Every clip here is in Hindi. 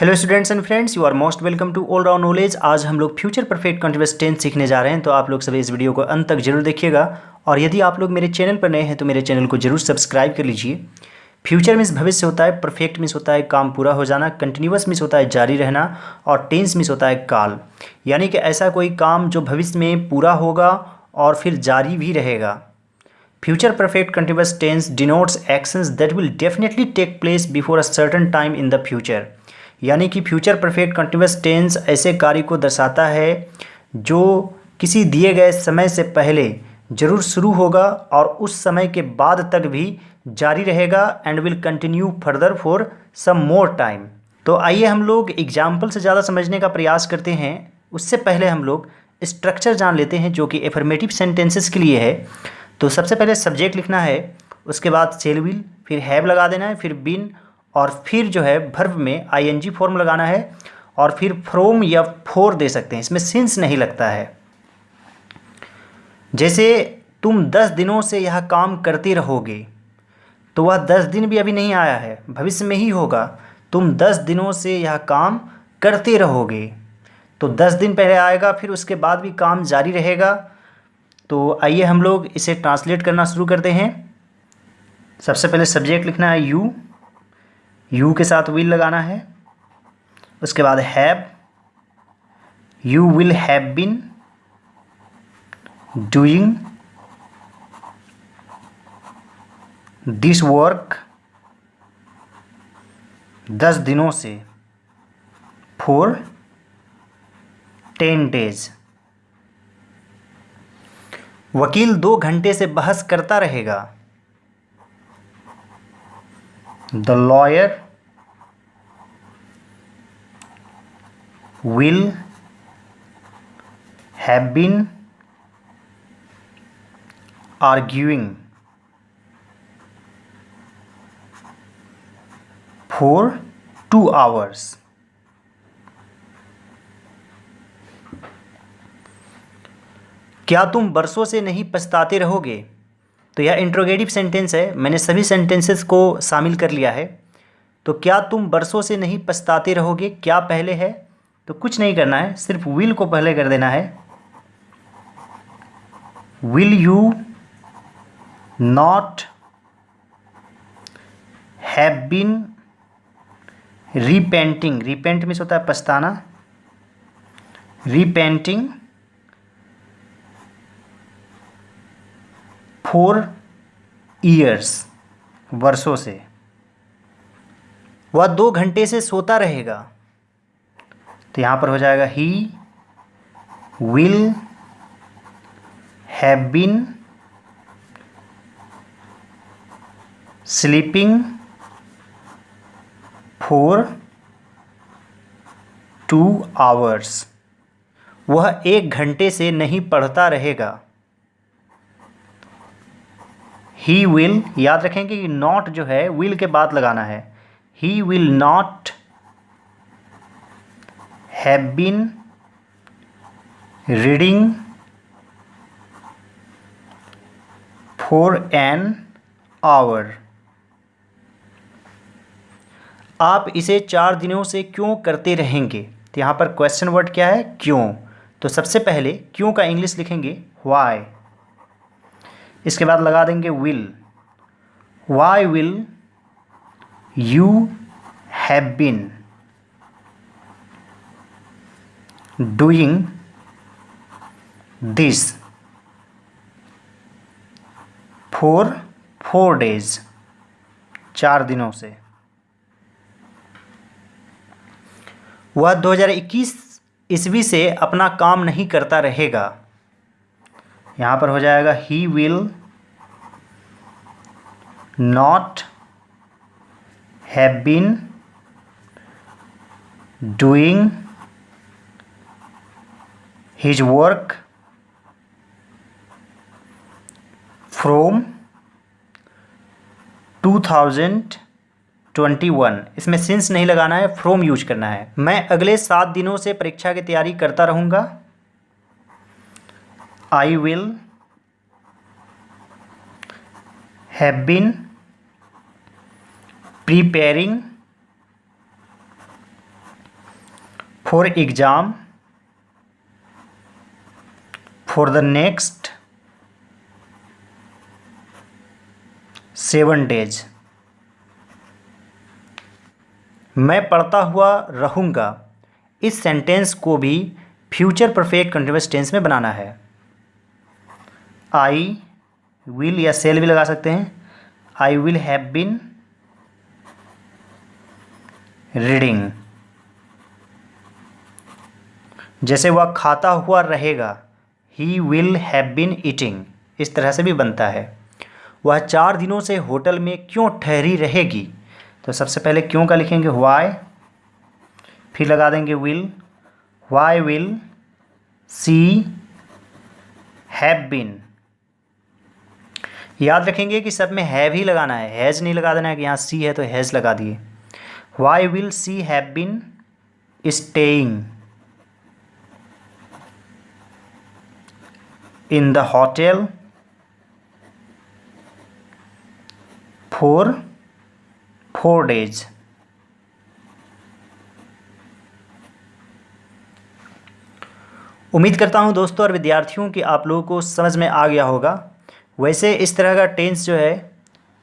Hello students and friends, you are most welcome to all round knowledge. आज हम लोग फ्यूचर परफेक्ट कंटीन्यूअस टेंस सीखने जा रहे हैं, तो आप लोग सभी इस वीडियो को अंत तक जरूर देखिएगा। और यदि आप लोग मेरे चैनल पर नए हैं तो मेरे चैनल को जरूर सब्सक्राइब कर लीजिए। फ्यूचर मीन्स भविष्य होता है, परफेक्ट मीन्स होता है काम पूरा हो जाना, कंटिन्यूअस मीन्स होता है जारी रहना, और टेंस मीन्स होता है काल, यानी कि ऐसा कोई काम जो भविष्य में पूरा होगा और फिर जारी भी रहेगा। Future perfect continuous tense denotes actions that will definitely take place before a certain time in the future। यानी कि फ्यूचर परफेक्ट कंटिन्यूस टेंस ऐसे कार्य को दर्शाता है जो किसी दिए गए समय से पहले जरूर शुरू होगा और उस समय के बाद तक भी जारी रहेगा and will continue further for some more time. तो आइए हम लोग एग्जाम्पल से ज़्यादा समझने का प्रयास करते हैं। उससे पहले हम लोग स्ट्रक्चर जान लेते हैं जो कि एफर्मेटिव सेंटेंसेस के लिए है। तो सबसे पहले सब्जेक्ट लिखना है, उसके बाद शेल विल, फिर हैव लगा देना है, फिर बीन, और फिर जो है वर्ब में आईएनजी फॉर्म लगाना है, और फिर फ्रॉम या फॉर दे सकते हैं, इसमें सिंस नहीं लगता है। जैसे तुम 10 दिनों से यह काम करते रहोगे, तो वह 10 दिन भी अभी नहीं आया है, भविष्य में ही होगा। तुम 10 दिनों से यह काम करते रहोगे, तो 10 दिन पहले आएगा, फिर उसके बाद भी काम जारी रहेगा। तो आइए हम लोग इसे ट्रांसलेट करना शुरू करते हैं। सबसे पहले सब्जेक्ट लिखना है यू के साथ विल लगाना है, उसके बाद have, you will have been doing this work 10 दिनों से, फॉर 10 डेज। वकील 2 घंटे से बहस करता रहेगा, the lawyer will have been arguing for 2 hours। क्या तुम बरसों से नहीं पछताते रहोगे? तो यह इंट्रोगेटिव सेंटेंस है, मैंने सभी सेंटेंसेस को शामिल कर लिया है। तो क्या तुम बरसों से नहीं पछताते रहोगे, क्या पहले है, तो कुछ नहीं करना है, सिर्फ विल को पहले कर देना है। Will you not have been repenting, repent means होता है पछताना, रिपेंटिंग फॉर ईयर्स, वर्षों से। वह 2 घंटे से सोता रहेगा, तो यहाँ पर हो जाएगा he will have been sleeping for 2 hours। वह 1 घंटे से नहीं पढ़ता रहेगा, ही विल, याद रखेंगे कि नॉट जो है विल के बाद लगाना है। He will not have been reading for an hour. आप इसे 4 दिनों से क्यों करते रहेंगे? तो यहाँ पर क्वेश्चन वर्ड क्या है? क्यों। तो सबसे पहले क्यों का इंग्लिश लिखेंगे व्हाई, इसके बाद लगा देंगे will. Y will you have been doing this for 4 days, 4 दिनों से। वह 2021 ईस्वी से अपना काम नहीं करता रहेगा, यहाँ पर हो जाएगा he will not have been doing his work from 2021। इसमें सिंस नहीं लगाना है, फ्रॉम यूज करना है। मैं अगले 7 दिनों से परीक्षा की तैयारी करता रहूँगा, I will have been preparing for exam for the next 7 days। मैं पढ़ता हुआ रहूँगा, इस सेंटेंस को भी फ्यूचर परफेक्ट कंटिन्यूअस टेंस में बनाना है। आई विल या सेल भी लगा सकते हैं। I will have been reading. जैसे वह खाता हुआ रहेगा, he will have been eating, इस तरह से भी बनता है। वह 4 दिनों से होटल में क्यों ठहरी रहेगी, तो सबसे पहले क्यों का लिखेंगे वाई, फिर लगा देंगे will. Y will see have been. याद रखेंगे कि सब में हैव ही लगाना है, हैज़ नहीं लगा देना है कि यहाँ सी है तो हैज़ लगा दिए। We will see have been staying in the hotel for 4 days। उम्मीद करता हूं दोस्तों और विद्यार्थियों कि आप लोगों को समझ में आ गया होगा। वैसे इस तरह का टेंस जो है,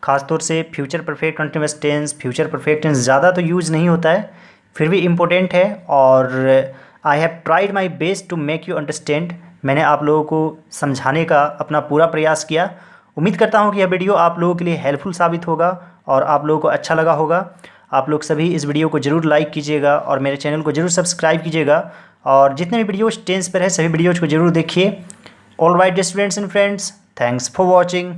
ख़ासतौर से future perfect continuous tense, future perfect tense ज़्यादा तो यूज़ नहीं होता है, फिर भी इम्पोर्टेंट है। और I have tried my best to make you understand. मैंने आप लोगों को समझाने का अपना पूरा प्रयास किया। उम्मीद करता हूं कि यह वीडियो आप लोगों के लिए हेल्पफुल साबित होगा और आप लोगों को अच्छा लगा होगा। आप लोग सभी इस वीडियो को ज़रूर लाइक कीजिएगा और मेरे चैनल को ज़रूर सब्सक्राइब कीजिएगा, और जितने भी वीडियोज़ टेंस पर है सभी वीडियोज़ को ज़रूर देखिए। All right students and friends, thanks for watching.